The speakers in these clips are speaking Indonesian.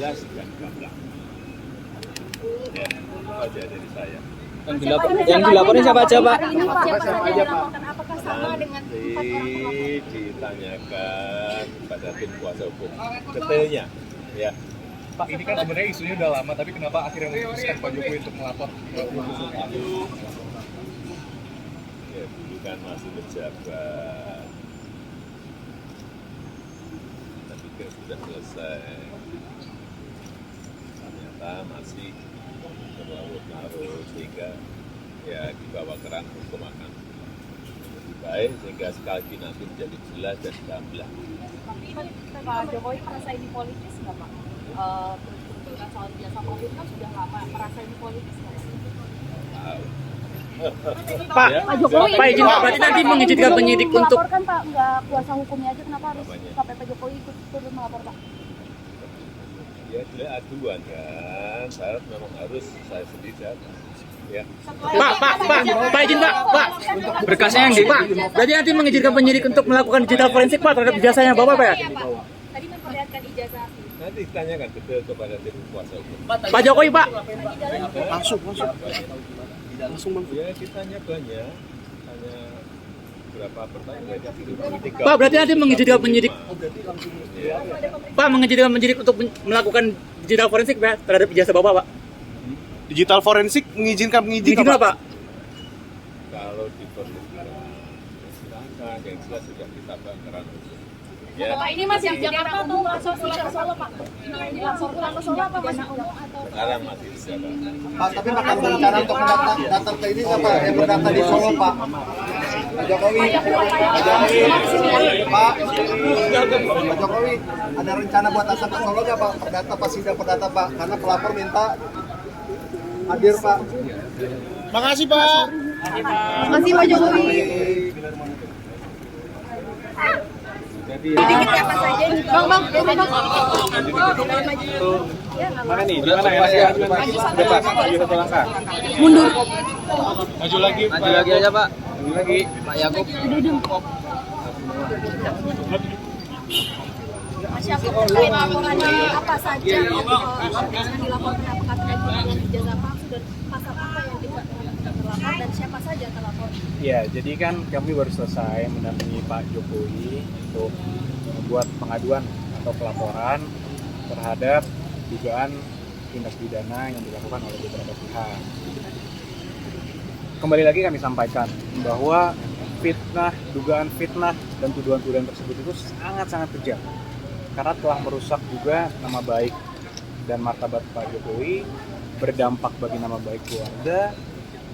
jelas dan gamblang. Ya, itu aja dari saya. Yang dilaporin siapa aja, Pak? Apakah sama dengan Nanti ditanyakan pada tim kuasa hukum detailnya. Ya. Pak, ini kan sebenarnya isunya udah lama, tapi kenapa akhirnya memutuskan Pak Jokowi untuk melapor ke Yusuf? Ya, dulu kan masih pejabat. Tapi kan sudah selesai. Ternyata masih berlarut-larut sehingga ya dibawa ke ranah hukum akan lebih baik sehingga sekali lagi nanti menjadi jelas dan gamblang. Pak Jokowi merasa ini politis nggak Pak? Berbenturan soal jasa COVID kan sudah lama, merasa ini politis nggak? Tahu. Pak, Ya, Pak Jokowi, Pak izin Pak, berarti nanti mengizinkan penyidik untuk melaporkan Pak, nggak kuasa hukumnya aja, kenapa harus sampai Pak Jokowi ikut turun melapor Pak? ya dia aduan kan, saya memang harus saya sendiri datang. Ya. Pak izin Pak, berkasnya yang di Pak. Berarti nanti mengizinkan penyidik untuk melakukan digital forensik Pak terhadap jasanya Bapak Pak ya? Tadi memperlihatkan ijazah. Nanti ditanyakan detail kepada tim kuasa hukum. Pak Jokowi Pak. Langsung. Ya ditanya banyak, tanya berapa pertanyaan. Pak berarti nanti mengizinkan penyidik. Ya. Pak mengizinkan penyidik untuk melakukan digital forensik Pak terhadap ijazah Bapak Pak. Digital forensik mengizinkan Pak. Kalau diperlukan, silakan. Yang jelas sudah kita bakaran. Ya. Pak ini masih di Jakarta atau langsung pulang ke Solo Pak? Langsung pulang ke Solo apa masih pulang atau? Sekarang masih di Jakarta. Pak, tapi akan berencana untuk datang ke ini nggak Pak? Yang berdata di Solo Pak. Pak Jokowi, Pak Jokowi, ada rencana buat datang ke Solo nggak Pak? Perdata pas sidang perdata Pak, karena pelapor minta hadir Pak. Makasih Pak. Masih Pak Jokowi. Dikit apa saja nih Bang. Mana nih? Di mana ya? Depan. Maju satu langkah. Mundur. Maju lagi. Maju lagi aja Pak. Maju lagi Pak Yakub. Mas Yakub terkait laporannya apa saja yang dilaporkan, apakah terkait dengan ijazah palsu dan pasal apa yang tidak terlapor dan siapa saja terlapor? Ya, jadi kan kami baru selesai mendampingi Pak Jokowi untuk membuat pengaduan atau pelaporan terhadap dugaan tindak pidana yang dilakukan oleh beberapa pihak. Kembali lagi kami sampaikan bahwa dugaan fitnah dan tuduhan-tuduhan tersebut itu sangat-sangat kejam karena telah merusak juga nama baik dan martabat Pak Jokowi, berdampak bagi nama baik keluarga,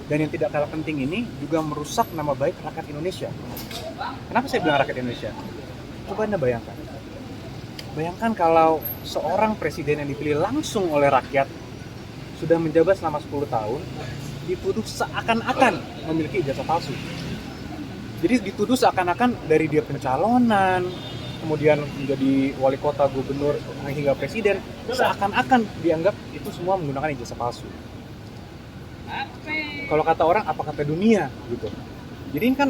dan yang tidak kalah penting ini juga merusak nama baik rakyat Indonesia. Kenapa saya bilang rakyat Indonesia? Coba Anda bayangkan. Bayangkan kalau seorang presiden yang dipilih langsung oleh rakyat sudah menjabat selama 10 tahun, dituduh seakan-akan memiliki ijazah palsu. Jadi dituduh seakan-akan dari dia pencalonan, kemudian menjadi wali kota, gubernur, hingga presiden, seakan-akan dianggap itu semua menggunakan ijazah palsu. Kalau kata orang, apa kata dunia gitu. Jadi ini kan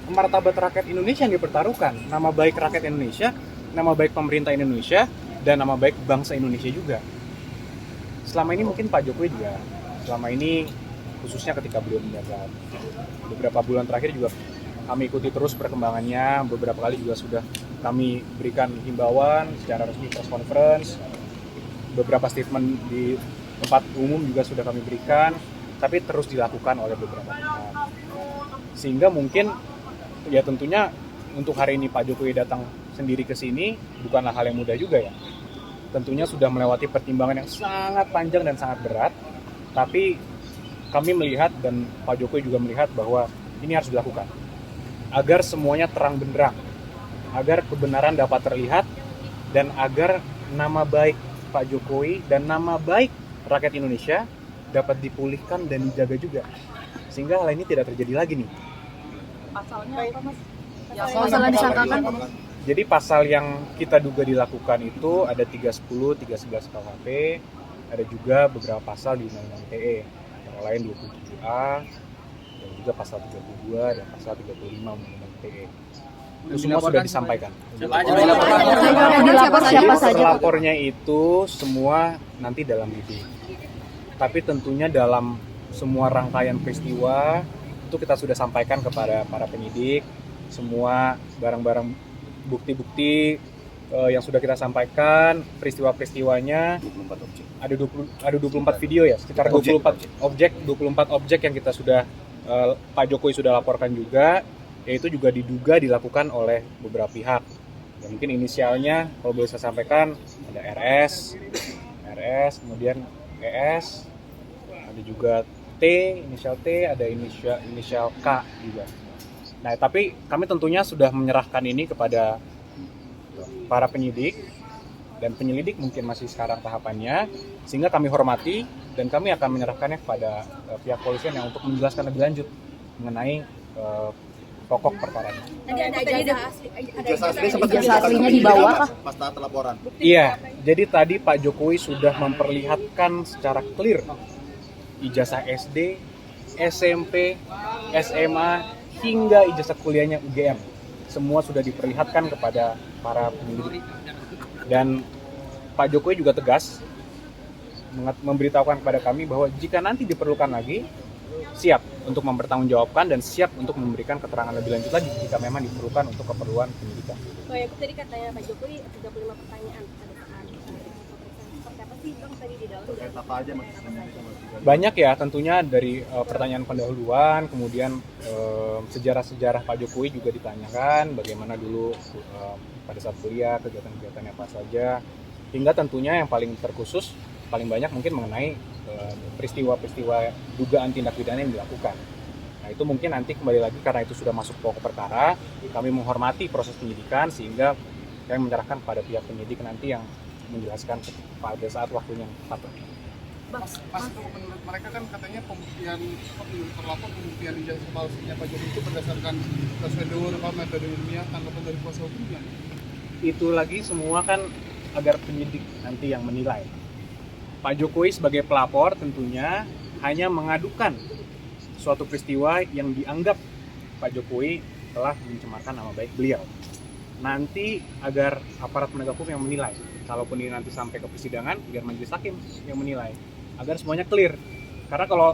martabat rakyat Indonesia yang dipertaruhkan, nama baik rakyat Indonesia, nama baik pemerintah Indonesia, dan nama baik bangsa Indonesia juga. Selama ini mungkin Pak Jokowi juga, selama ini khususnya ketika beliau menjabat, beberapa bulan terakhir juga kami ikuti terus perkembangannya, beberapa kali juga sudah kami berikan himbauan secara resmi press conference, beberapa statement di tempat umum juga sudah kami berikan, tapi terus dilakukan oleh beberapa pihak. Sehingga mungkin ya tentunya untuk hari ini Pak Jokowi datang sendiri ke sini bukanlah hal yang mudah juga ya. Tentunya sudah melewati pertimbangan yang sangat panjang dan sangat berat, tapi kami melihat dan Pak Jokowi juga melihat bahwa ini harus dilakukan agar semuanya terang benderang, agar kebenaran dapat terlihat, dan agar nama baik Pak Jokowi dan nama baik rakyat Indonesia dapat dipulihkan dan dijaga juga, sehingga hal ini tidak terjadi lagi nih. Pasalnya apa Mas? Pasal yang disangkakan? Jadi pasal yang kita duga dilakukan itu ada 310, 311 KUHP, ada juga beberapa pasal di Undang-Undang ITE, antara lain 27A, dan juga pasal 32 dan pasal 35 Undang-Undang ITE. Itu semua sudah disampaikan. Siapa saja? Pelapornya itu semua nanti dalam lidik. Tapi tentunya dalam semua rangkaian peristiwa itu kita sudah sampaikan kepada para penyidik semua barang-barang bukti-bukti yang sudah kita sampaikan, peristiwa-peristiwanya. Ada 24 video ya, sekitar 24 objek yang kita sudah Pak Jokowi sudah laporkan juga, yaitu juga diduga dilakukan oleh beberapa pihak. Ya, mungkin inisialnya kalau boleh saya sampaikan ada RS, kemudian ES, ada juga T, inisial T, ada inisial K juga. Nah, tapi kami tentunya sudah menyerahkan ini kepada para penyidik, dan penyelidik mungkin masih sekarang tahapannya, sehingga kami hormati dan kami akan menyerahkannya kepada pihak polisian yang untuk menjelaskan lebih lanjut mengenai pokok perkaranya. Tadi ada Ijazah asli sempat ijazah aslinya di bawah kah? Pas taat laporan. Iya, jadi tadi Pak Jokowi sudah memperlihatkan secara clear ijazah SD, SMP, SMA, hingga ijazah kuliahnya UGM. Semua sudah diperlihatkan kepada para penyelidik. Dan Pak Jokowi juga tegas memberitahukan kepada kami bahwa jika nanti diperlukan lagi, siap untuk mempertanggungjawabkan dan siap untuk memberikan keterangan lebih lanjut lagi jika memang diperlukan untuk keperluan penyidikan. Oh ya, tadi katanya Pak Jokowi 35 pertanyaan pada saat seperti apa sih Bang tadi di dalam? Apa aja Mas? Banyak ya, tentunya dari pertanyaan pendahuluan, kemudian sejarah-sejarah Pak Jokowi juga ditanyakan, bagaimana dulu pada saat kuliah, kegiatan-kegiatannya apa saja, hingga tentunya yang paling terkhusus, paling banyak mungkin mengenai peristiwa-peristiwa dugaan tindak pidana yang dilakukan. Nah, itu mungkin nanti kembali lagi karena itu sudah masuk pokok perkara, kami menghormati proses penyidikan sehingga kami menyerahkan pada pihak penyidik nanti yang menjelaskan pada saat waktunya yang tepat. Mas, menurut mereka kan katanya pembuktian terlapor pembuktian ijazah palsunya Pak Jokowi itu berdasarkan prosedur metode ilmiah tanggapan dari kuasa hukumnya. Itu lagi semua kan agar penyidik nanti yang menilai. Pak Jokowi sebagai pelapor tentunya hanya mengadukan suatu peristiwa yang dianggap Pak Jokowi telah mencemarkan nama baik beliau. Nanti agar aparat penegak hukum yang menilai. Kalaupun ini nanti sampai ke persidangan, biar majelis hakim yang menilai. Agar semuanya clear. Karena kalau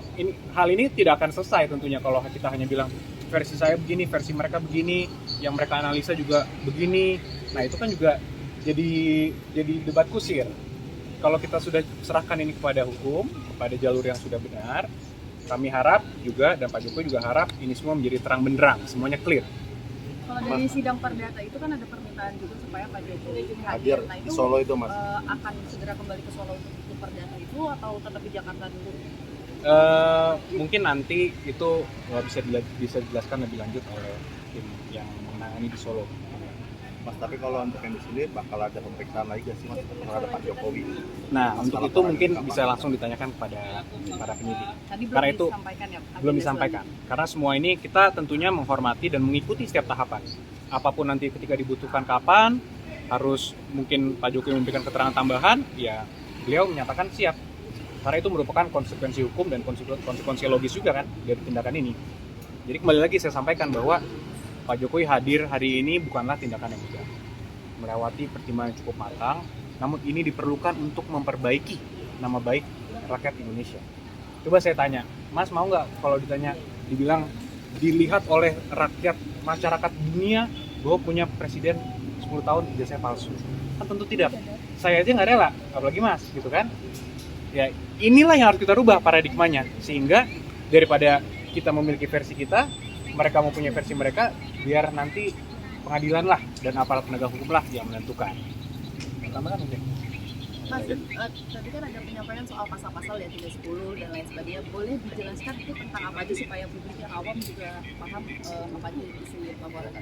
hal ini tidak akan selesai tentunya kalau kita hanya bilang versi saya begini, versi mereka begini, yang mereka analisa juga begini. Nah, itu kan juga jadi debat kusir. Kalau kita sudah serahkan ini kepada hukum, kepada jalur yang sudah benar, kami harap juga dan Pak Jokowi juga harap ini semua menjadi terang benderang, semuanya clear. Kalau dari sidang perdata itu kan ada permintaan juga supaya Pak Jokowi Hadir Nah, di Solo itu Mas. Akan segera kembali ke Solo untuk perdata itu atau tetap di Jakarta dulu? Mungkin nanti itu bisa dijelaskan lebih lanjut oleh tim yang menangani di Solo. Mas, tapi kalau untuk yang di sini bakal ada pemeriksaan lagi nggak sih Mas terhadap Pak Jokowi? Nah, untuk itu mungkin bisa langsung ditanyakan kepada para penyidik. Tadi Karena itu disampaikan ya? belum disampaikan. Karena semua ini kita tentunya menghormati dan mengikuti setiap tahapan. Apapun nanti ketika dibutuhkan kapan, harus mungkin Pak Jokowi memberikan keterangan tambahan, ya beliau menyatakan siap. Karena itu merupakan konsekuensi hukum dan konsekuensi logis juga kan dari tindakan ini. Jadi kembali lagi saya sampaikan bahwa Pak Jokowi hadir hari ini bukanlah tindakan yang mudah. Melewati pertimbangan yang cukup matang, namun ini diperlukan untuk memperbaiki nama baik rakyat Indonesia. Coba saya tanya, Mas mau nggak kalau dibilang dilihat oleh rakyat masyarakat dunia bahwa punya presiden 10 tahun ijazahnya palsu? Kan tentu tidak. Saya aja nggak rela, apalagi Mas, gitu kan? Ya inilah yang harus kita rubah paradigmanya, sehingga daripada kita memiliki versi kita, mereka mempunyai versi mereka, biar nanti pengadilan lah dan aparat penegak hukum lah yang menentukan. Tambahkan mungkin. Mas, tadi kan ada penyampaian soal pasal-pasal ya 310 dan lain sebagainya. Boleh dijelaskan itu tentang apa aja supaya publik yang awam juga paham apa aja isi laporan?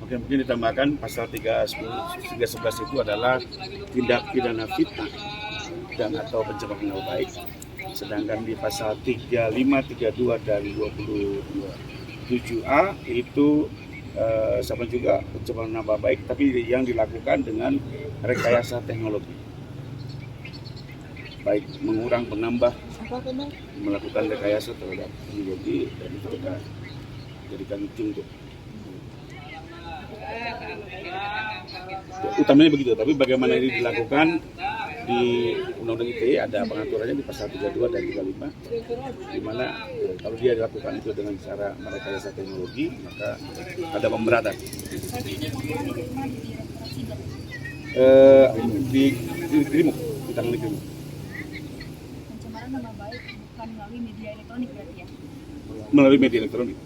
Oke, mungkin ditambahkan pasal 311 itu adalah tindak pidana fitnah dan atau pencemaran nama baik. Sedangkan di pasal 35, 32 dan 27A itu sama juga pencemaran nama baik, tapi yang dilakukan dengan rekayasa teknologi, baik mengurang, menambah, melakukan rekayasa terhadap teknologi dan itu kita jadikan contoh. utamanya begitu. Tapi bagaimana ini dilakukan di Undang-Undang ITE ada pengaturannya di pasal 32 dan 35, di mana kalau dia dilakukan itu dengan cara merekayasa teknologi, maka ada pemberatan. Di Krimo, di tangan Krimo. Pencemaran nama baik bukan melalui media elektronik berarti ya? Melalui media elektronik,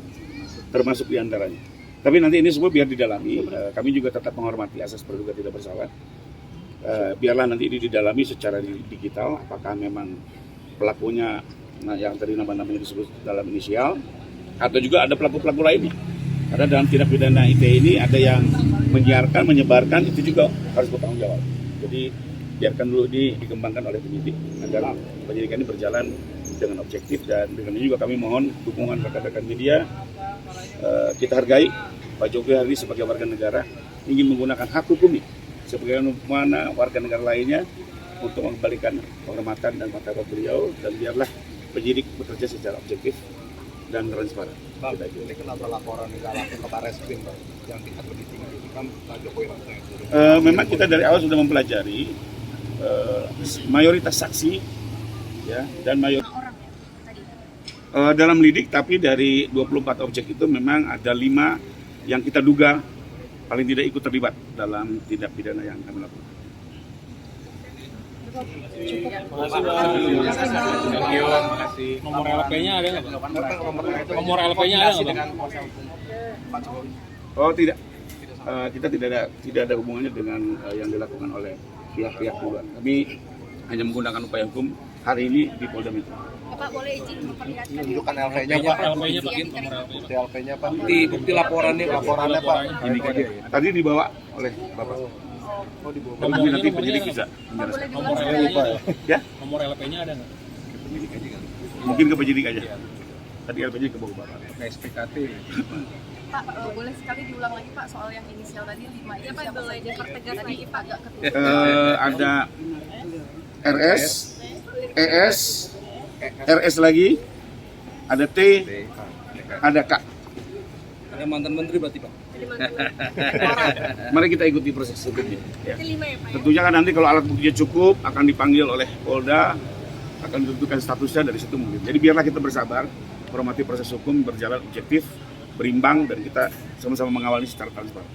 termasuk diantaranya. Tapi nanti ini semua biar didalami, kami juga tetap menghormati asas praduga tidak bersalah. Biarlah nanti ini didalami secara digital, apakah memang pelakunya yang tadi nama-namanya disebut dalam inisial, atau juga ada pelaku-pelaku lainnya. Karena dalam tindak pidana ITE ini ada yang menyiarkan, menyebarkan, itu juga harus bertanggung jawab. Jadi biarkan dulu ini dikembangkan oleh penyidik agar penyidikan ini berjalan dengan objektif, dan dengan ini juga kami mohon dukungan rekan-rekan media. Kita hargai Pak Jokowi hari ini sebagai warga negara ingin menggunakan hak hukumnya sebagaimana warga negara lainnya untuk mengembalikan penghormatan dan martabat beliau, dan biarlah penyidik bekerja secara objektif dan transparan. Bang, ini kenapa laporan nggak langsung ke Barreskrim, Bang? Yang tingkat lebih tinggi itu kan Pak Jokowi langsung yang turun. Memang kita dari awal sudah mempelajari mayoritas saksi, ya, dan dalam lidik, tapi dari 24 objek itu memang ada 5 yang kita duga paling tidak ikut terlibat dalam tindak pidana yang kami lakukan. Nomor LP-nya ada nggak, Pak? Nomor LP-nya ada nggak, Bang? Oh tidak, kita tidak ada hubungannya dengan yang dilakukan oleh pihak-pihak luar. Kami hanya menggunakan upaya hukum hari ini di Polda Metro. Pak, boleh izin memperlihatkan Tunjukkan LP-nya, Pak. LP-nya, Pak. Bukti LP-nya, Pak. Bukti laporannya, Pak. Ini tadi dibawa oleh Bapak. Mungkin nanti penyidik bisa menjelaskan. Nomor LP-nya, Ya? nomor LP-nya ada nggak? Mungkin ke penyidik aja. Tadi LP-nya ke Bapak. SPKT. Pak, boleh sekali diulang lagi Pak soal yang inisial tadi 5 itu siapa saja? Dipertegas Tadi lagi, Pak agak ketutup. Ada RS, ES, RS lagi, ada T, ada K. Ada mantan menteri berarti, Pak. Mari kita ikuti proses hukumnya. Ya. Itu 5 ya, Pak? Tentunya kan nanti kalau alat buktinya cukup akan dipanggil oleh Polda, akan ditentukan statusnya dari situ mungkin. Jadi biarlah kita bersabar, hormati proses hukum berjalan objektif, berimbang, dan kita sama-sama mengawali secara transparan.